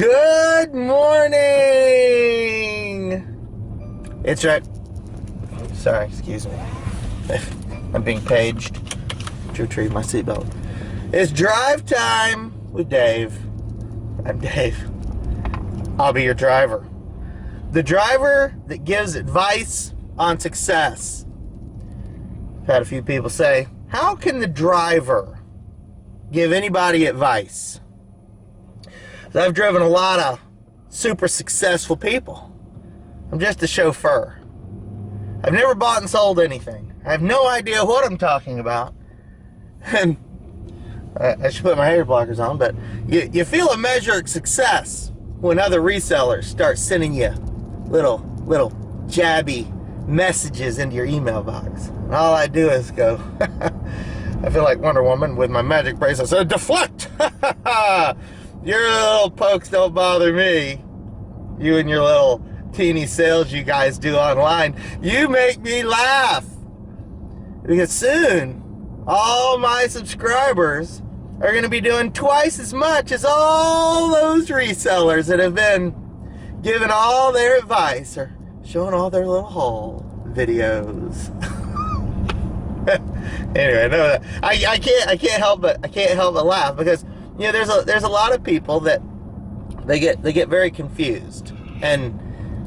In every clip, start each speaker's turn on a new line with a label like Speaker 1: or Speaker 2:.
Speaker 1: Good morning! It's right. Sorry, excuse me. I'm being paged to retrieve my seatbelt. It's drive time with Dave. I'm Dave. I'll be your driver. The driver that gives advice on success. I've had a few people say, how can the driver give anybody advice? So I've driven a lot of super successful people. I'm just a chauffeur. I've never bought and sold anything. I have no idea what I'm talking about. And I should put my hair blockers on, but you feel a measure of success when other resellers start sending you little jabby messages into your email box. And all I do is go, I feel like Wonder Woman with my magic bracelet. So deflect! Your little pokes don't bother me. You and your little teeny sales you guys do online. You make me laugh. Because soon, all my subscribers are going to be doing twice as much as all those resellers that have been giving all their advice or showing all their little haul videos. Anyway, I know that I can't help but laugh because you know there's a lot of people that they get very confused and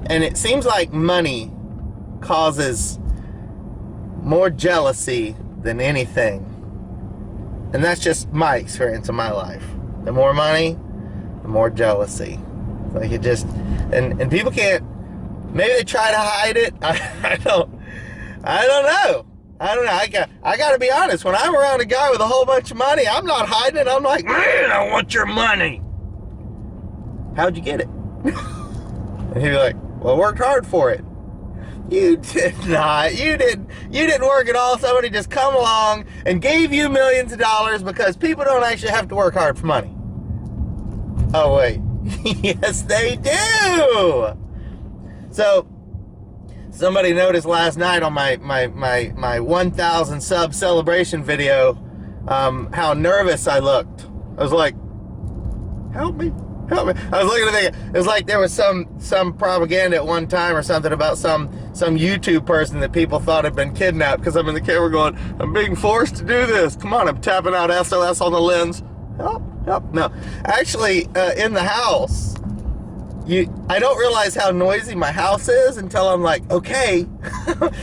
Speaker 1: it seems like money causes more jealousy than anything. And that's just my experience in my life. The more money, the more jealousy. Like it just, and people can't, maybe they try to hide it. I don't know. I got to be honest. When I'm around a guy with a whole bunch of money, I'm not hiding it. I'm like, man, I want your money. How'd you get it? And he'd be like, well, I worked hard for it. You did not. You didn't work at all. Somebody just come along and gave you millions of dollars because people don't actually have to work hard for money. Oh, wait. Yes, they do. So, somebody noticed last night on my 1,000 sub celebration video how nervous I looked. I was like, help me. I was looking at it, it was like there was some propaganda at one time or something about some YouTube person that people thought had been kidnapped because I'm in the camera going, I'm being forced to do this. Come on, I'm tapping out SOS on the lens. Help. No. Actually, in the house, I don't realize how noisy my house is until I'm like, okay,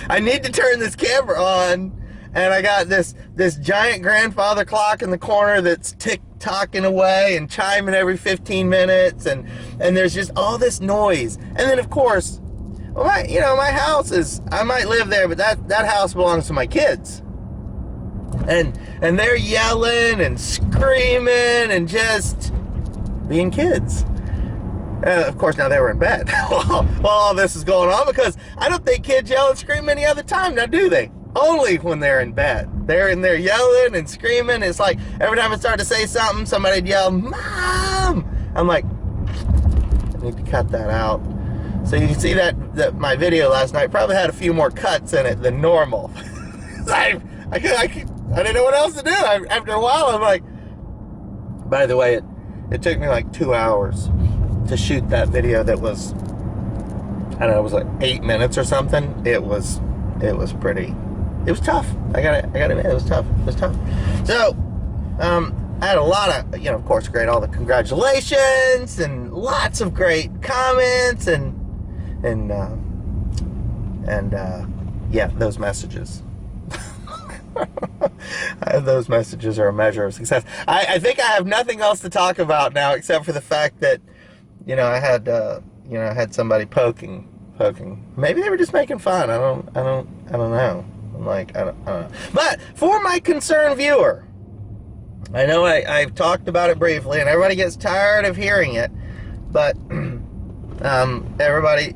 Speaker 1: I need to turn this camera on. And I got this giant grandfather clock in the corner that's tick-tocking away and chiming every 15 minutes, and there's just all this noise. And then of course, well, my house is, I might live there, but that house belongs to my kids. And they're yelling and screaming and just being kids. Of course, now they were in bed while all this is going on, because I don't think kids yell and scream any other time, now do they? Only when they're in bed. They're in there yelling and screaming. It's like every time I start to say something, somebody'd yell, Mom! I'm like, I need to cut that out. So you can see that my video last night probably had a few more cuts in it than normal. I didn't know what else to do. After a while, I'm like, by the way, it took me like 2 hours to shoot that video that was, I don't know, it was like 8 minutes or something. It was tough. I gotta admit, it was tough. So, I had a lot of, of course, all the congratulations and lots of great comments and yeah, those messages. Those messages are a measure of success. I think I have nothing else to talk about now except for the fact that, I had somebody poking. Maybe they were just making fun. I don't know. I'm like, I don't know. But for my concerned viewer, I know I've talked about it briefly, and everybody gets tired of hearing it. But everybody,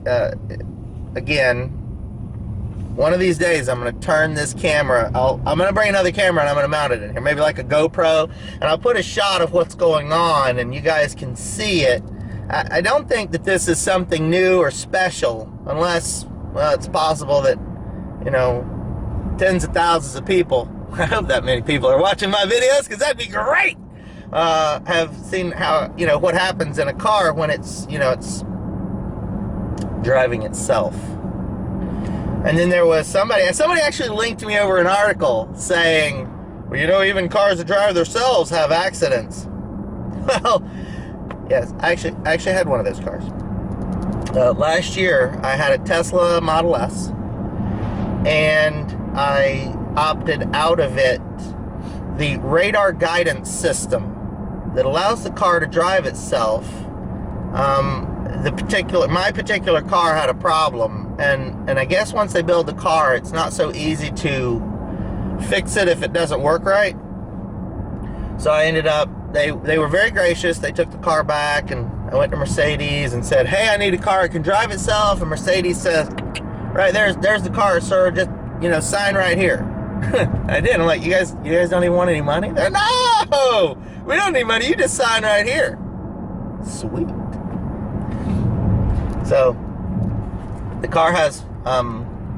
Speaker 1: again, one of these days I'm going to turn this camera. I'm going to bring another camera and I'm going to mount it in here, maybe like a GoPro, and I'll put a shot of what's going on, and you guys can see it. I don't think that this is something new or special, unless, well, it's possible that, tens of thousands of people, I hope that many people are watching my videos, because that'd be great. have seen how, you know, what happens in a car when it's, you know, it's driving itself. And then there was somebody actually linked me over an article saying, well, you know, even cars that drive themselves have accidents. Well, yes, I actually had one of those cars. Last year, I had a Tesla Model S, and I opted out of it the radar guidance system that allows the car to drive itself. My particular car had a problem, and I guess once they build the car, it's not so easy to fix it if it doesn't work right. So I ended up, they were very gracious. They took the car back, and I went to Mercedes and said, hey, I need a car that can drive itself. And Mercedes says, right, there's the car, sir. Just, you know, sign right here. I did. I'm like, you guys don't even want any money? They're, no, we don't need money. You just sign right here. Sweet. So the car has,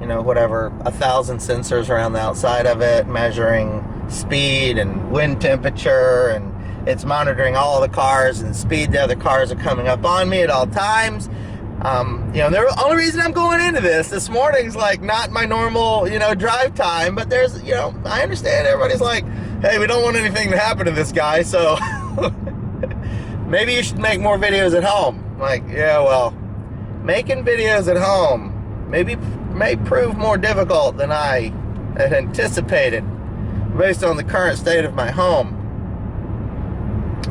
Speaker 1: you know, whatever, 1,000 sensors around the outside of it, measuring speed and wind temperature, and it's monitoring all the cars and the speed the other cars are coming up on me at all times. You know, the only reason I'm going into this morning's like not my normal, you know, drive time, but there's, you know, I understand everybody's like, hey, we don't want anything to happen to this guy, so maybe you should make more videos at home. I'm like, yeah, well, making videos at home may prove more difficult than I had anticipated based on the current state of my home.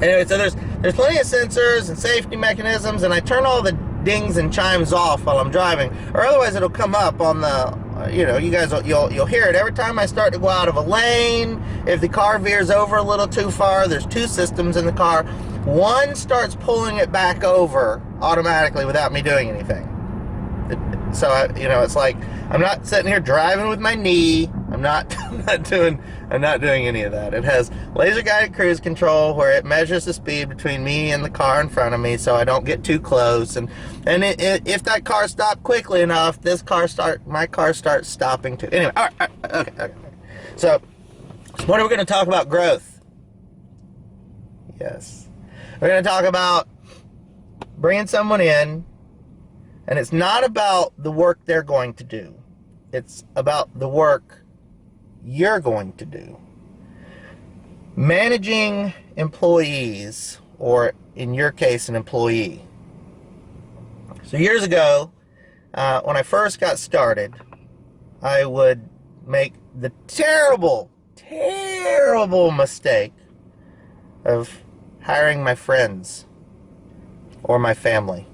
Speaker 1: Anyway, so there's plenty of sensors and safety mechanisms, and I turn all the dings and chimes off while I'm driving, or otherwise it'll come up on the, you know, you guys, you'll hear it every time I start to go out of a lane. If the car veers over a little too far, there's two systems in the car. One starts pulling it back over automatically without me doing anything. So, you know, it's like, I'm not sitting here driving with my knee. I'm not doing any of that. It has laser guided cruise control where it measures the speed between me and the car in front of me, so I don't get too close. And if that car stopped quickly enough, my car starts stopping too. Anyway, all right, okay. So, what are we going to talk about? Growth. Yes, we're going to talk about bringing someone in, and it's not about the work they're going to do. It's about the work you're going to do. Managing employees, or in your case, an employee. So years ago, when I first got started, I would make the terrible mistake of hiring my friends or my family.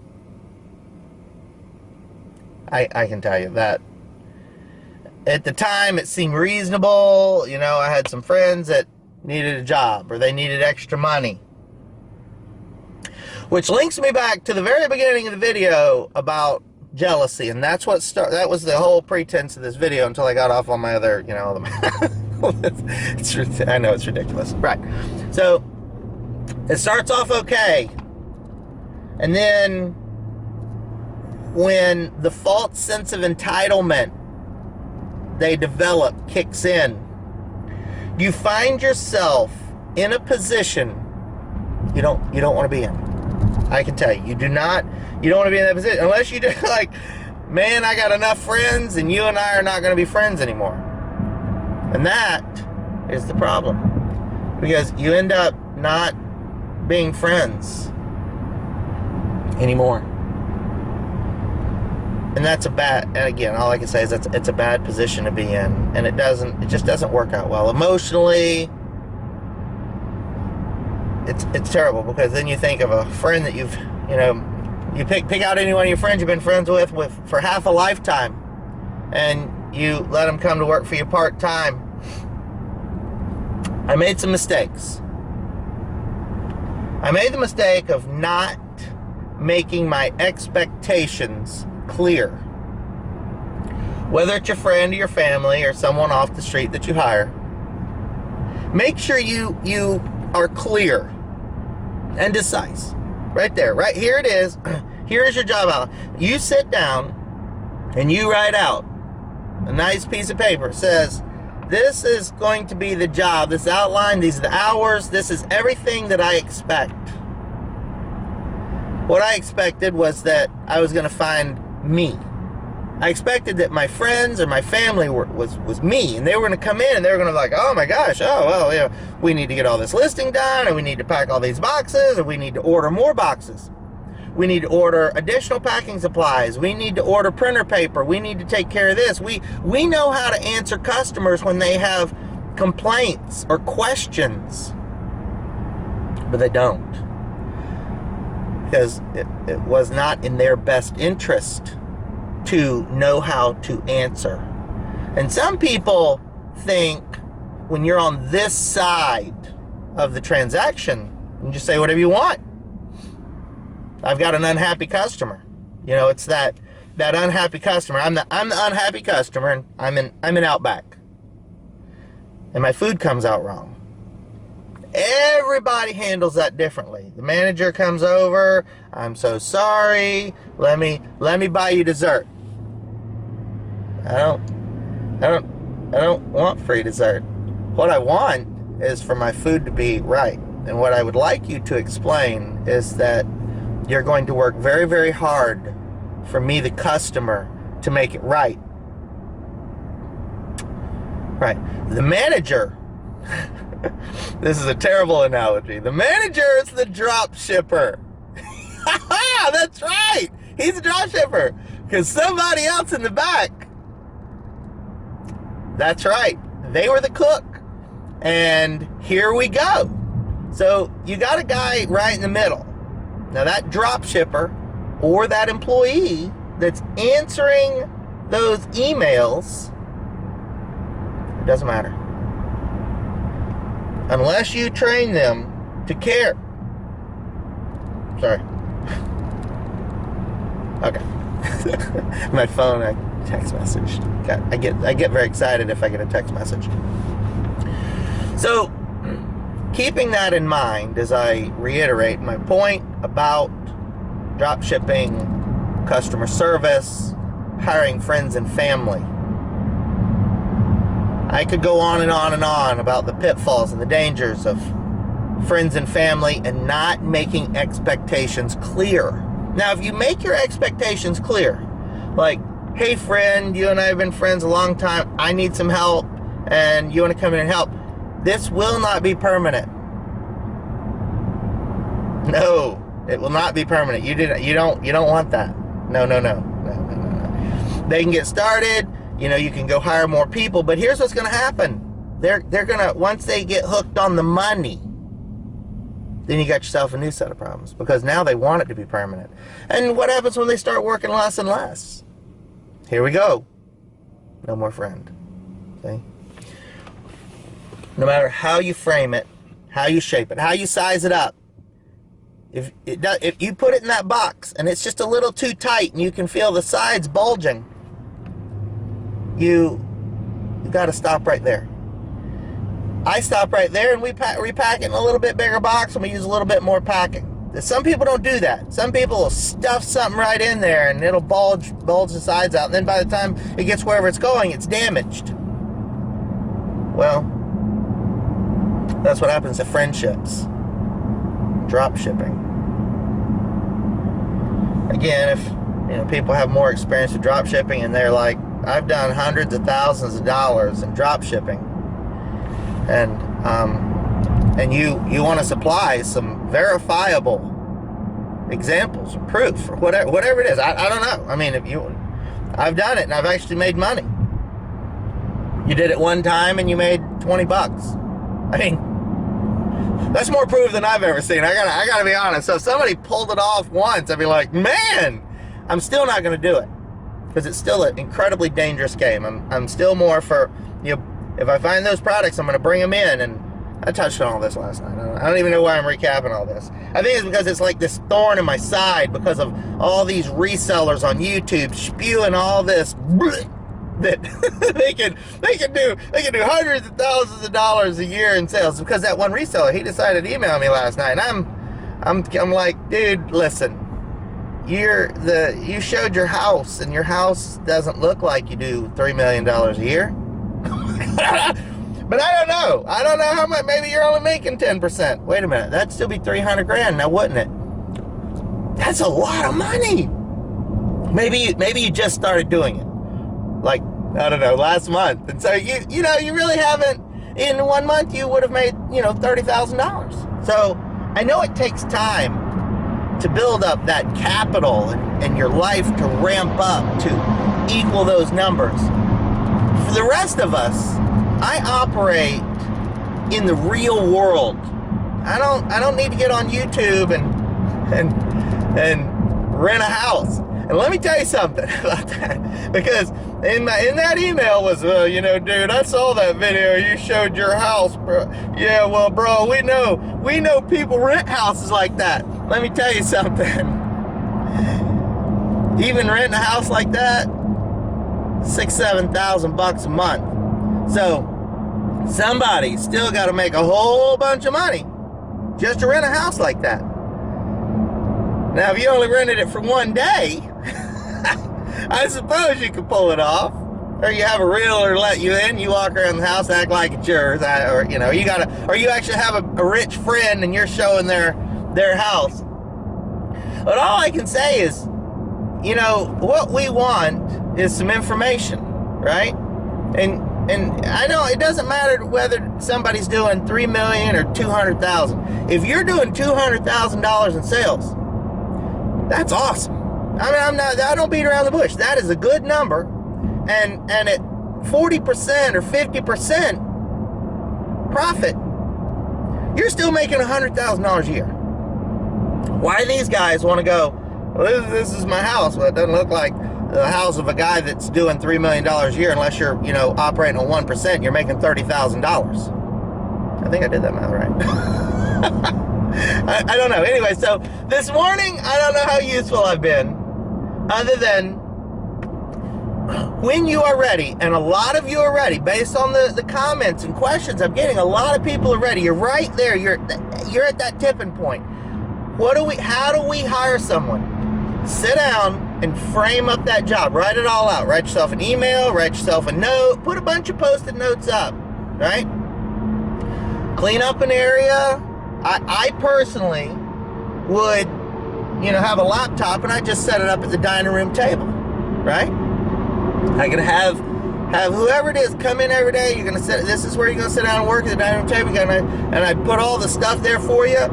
Speaker 1: I can tell you that at the time it seemed reasonable. You know, I had some friends that needed a job or they needed extra money. Which links me back to the very beginning of the video about jealousy, and that's what that was the whole pretense of this video until I got off on my other, you know, I know it's ridiculous. Right. So it starts off okay, and then when the false sense of entitlement they develop kicks in, you find yourself in a position you don't want to be in. I can tell you, you don't want to be in that position unless you do, like, man, I got enough friends and you and I are not going to be friends anymore. And that is the problem, because you end up not being friends anymore. And that's and again, all I can say is it's a bad position to be in, and it just doesn't work out well. Emotionally, it's terrible, because then you think of a friend that you pick out any one of your friends you've been friends with for half a lifetime, and you let them come to work for you part-time. I made some mistakes. I made the mistake of not making my expectations clear. Whether it's your friend or your family or someone off the street that you hire, make sure you are clear and concise. Right there, right here it is. Here is your job outline. You sit down and you write out a nice piece of paper. It says, this is going to be the job, this outline, these are the hours, this is everything that I expect. What I expected was that I was going to find me. I expected that my friends or my family was me, and they were going to come in and they were going to be like, oh my gosh, oh, well, you know, we need to get all this listing done, and we need to pack all these boxes, or we need to order more boxes. We need to order additional packing supplies. We need to order printer paper. We need to take care of this. We know how to answer customers when they have complaints or questions, but they don't, because it was not in their best interest to know how to answer. And some people think when you're on this side of the transaction, you just say whatever you want. I've got an unhappy customer. You know, it's that unhappy customer. I'm the unhappy customer, and I'm in Outback, and my food comes out wrong. Everybody handles that differently. The manager comes over, I'm so sorry, let me buy you dessert. I don't want free dessert. What I want is for my food to be right. And what I would like you to explain is that you're going to work very, very hard for me, the customer, to make it right. Right. The manager, this is a terrible analogy. The manager is the drop shipper. That's right. He's a drop shipper. Because somebody else in the back, that's right, they were the cook. And here we go. So you got a guy right in the middle. Now that drop shipper or that employee that's answering those emails, it doesn't matter. Unless you train them to care. Sorry. Okay. My phone, text message. I get very excited if I get a text message. So, keeping that in mind as I reiterate my point about drop shipping, customer service, hiring friends and family, I could go on and on and on about the pitfalls and the dangers of friends and family and not making expectations clear. Now, if you make your expectations clear, like, hey friend, you and I have been friends a long time, I need some help, and you want to come in and help, this will not be permanent. No, it will not be permanent. You don't want that. No. They can get started. You know, you can go hire more people, but here's what's going to happen. They're going to, once they get hooked on the money, then you got yourself a new set of problems, because now they want it to be permanent. And what happens when they start working less and less? Here we go. No more friend. See? No matter how you frame it, how you shape it, how you size it up, if you put it in that box and it's just a little too tight and you can feel the sides bulging, you got to stop right there. I stop right there and we repack it in a little bit bigger box, and we use a little bit more packing. Some people don't do that. Some people will stuff something right in there and it'll bulge the sides out, and then by the time it gets wherever it's going, it's damaged. Well, that's what happens to friendships. Drop shipping. Again, if people have more experience with drop shipping and they're like, I've done hundreds of thousands of dollars in drop shipping, and you want to supply some verifiable examples or proof or whatever it is. I don't know. I mean, I've done it and I've actually made money. You did it one time and you made $20. I mean, that's more proof than I've ever seen. I gotta be honest. So if somebody pulled it off once, I'd be like, man, I'm still not going to do it, because it's still an incredibly dangerous game. I'm still more for, if I find those products, I'm going to bring them in. And I touched on all this last night. I don't even know why I'm recapping all this. I think it's because it's like this thorn in my side because of all these resellers on YouTube spewing all this that they can do hundreds of thousands of dollars a year in sales. Because that one reseller, he decided to email me last night, and I'm like, dude, listen, you showed your house, and your house doesn't look like you do $3 million a year. But I don't know. I don't know how much. Maybe you're only making 10%. Wait a minute. That'd still be 300 grand now, wouldn't it? That's a lot of money. Maybe you just started doing it. Like, I don't know, last month. And so you know, you really haven't, in 1 month you would have made, you know, $30,000. So I know it takes time to build up that capital and your life to ramp up to equal those numbers. For the rest of us, I operate in the real world. I don't need to get on YouTube and rent a house. And let me tell you something about that, because in that email was, you know, dude, I saw that video you showed your house, bro. Yeah, well, bro, we know people rent houses like that. Let me tell you something. Even renting a house like that, $6,000-7,000 a month. So somebody still got to make a whole bunch of money just to rent a house like that. Now, if you only rented it for 1 day, I suppose you could pull it off. Or you have a realtor let you in, you walk around the house, act like it's yours. Or, you know, or you actually have a rich friend and you're showing their house. But all I can say is, you know, what we want is some information, right? And I know it doesn't matter whether somebody's doing $3 million or $200,000. If you're doing $200,000 in sales, that's awesome. I mean, I don't beat around the bush. That is a good number. And at 40% or 50% profit, you're still making $100,000 a year. Why these guys want to go, well, this is my house. Well, it doesn't look like the house of a guy that's doing $3 million a year unless you're, you know, operating on 1%, you're making $30,000. I think I did that math right. I don't know. Anyway, so this morning, I don't know how useful I've been, other than when you are ready, and a lot of you are ready, based on the comments and questions I'm getting, a lot of people are ready. You're right there. You're at that tipping point. How do we hire someone? Sit down and frame up that job. Write it all out. Write yourself an email, write yourself a note, put a bunch of post-it notes up, right? Clean up an area. I personally would, you know, have a laptop and I just set it up at the dining room table, right? I could have whoever it is come in every day. You're gonna sit. This is where you're gonna sit down and work at the dining room table. And I put all the stuff there for you,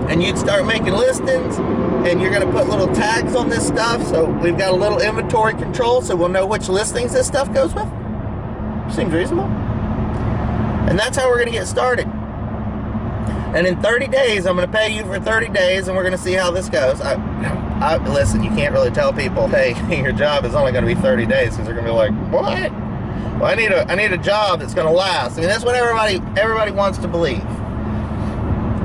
Speaker 1: and you'd start making listings, and you're gonna put little tags on this stuff. So we've got a little inventory control, so we'll know which listings this stuff goes with. Seems reasonable. And that's how we're gonna get started. And in 30 days, I'm going to pay you for 30 days, and we're going to see how this goes. Listen, you can't really tell people, hey, your job is only going to be 30 days, because they're going to be like, what? Well, I need a job that's going to last. I mean, that's what everybody wants to believe.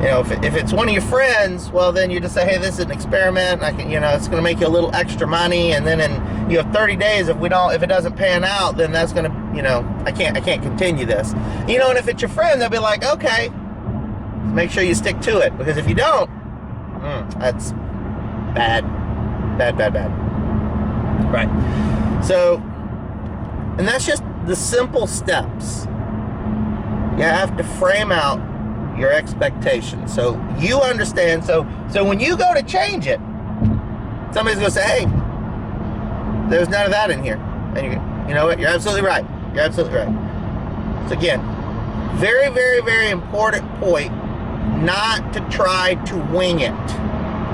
Speaker 1: You know, if it's one of your friends, well, then you just say, hey, this is an experiment. I can, you know, it's going to make you a little extra money, and then you have 30 days. If it doesn't pan out, then that's going to, you know, I can't continue this. You know, and if it's your friend, they'll be like, okay. Make sure you stick to it, because if you don't, that's bad. Right. So, and that's just the simple steps. You have to frame out your expectations so you understand. So when you go to change it, somebody's going to say, hey, there's none of that in here. And you know what? You're absolutely right. You're absolutely right. So again, very, very, very important point. Not to try to wing it.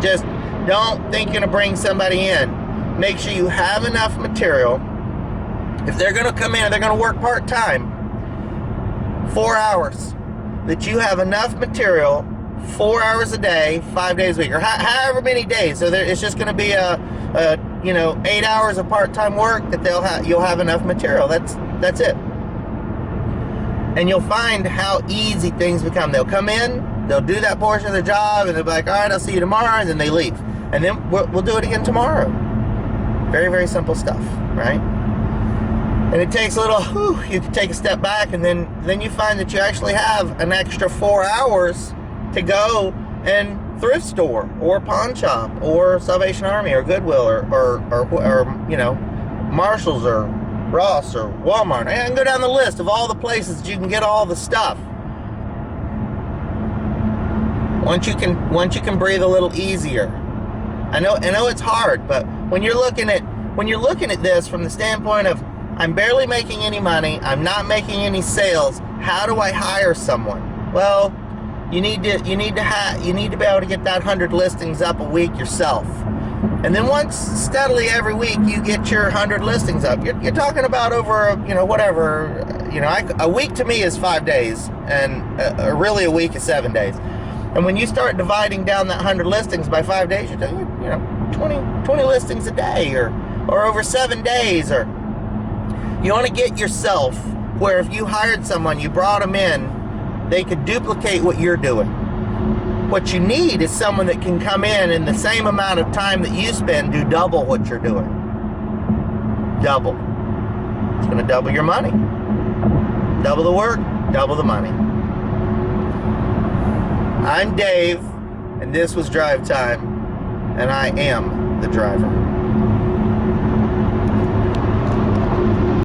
Speaker 1: Just don't think you're going to bring somebody in. Make sure you have enough material. If they're going to come in, they're going to work part-time, 4 hours, that you have enough material, 4 hours a day, 5 days a week, or however many days. So it's just going to be you know, 8 hours of part-time work that you'll have enough material. That's it. And you'll find how easy things become. They'll come in, they'll do that portion of the job, and they'll be like, all right, I'll see you tomorrow, and then they leave. And then we'll do it again tomorrow. Very, very simple stuff, right? And it takes a little, you can take a step back, and then you find that you actually have an extra 4 hours to go and thrift store, or pawn shop, or Salvation Army, or Goodwill, or you know, Marshalls, or Ross or Walmart. I can go down the list of all the places that you can get all the stuff. Once you can breathe a little easier. I know it's hard, but when you're looking at this from the standpoint of, I'm barely making any money, I'm not making any sales, how do I hire someone? Well, you need to be able to get that 100 listings up a week yourself. And then once steadily every week you get your 100 listings up, you're talking about over, a week to me is 5 days, and really a week is 7 days. And when you start dividing down that 100 listings by 5 days, you're doing, 20 listings a day, or over 7 days. Or you want to get yourself where if you hired someone, you brought them in, they could duplicate what you're doing. What you need is someone that can come in the same amount of time that you spend, do double what you're doing. Double. It's going to double your money. Double the work, double the money. I'm Dave, and this was Drive Time, and I am the driver.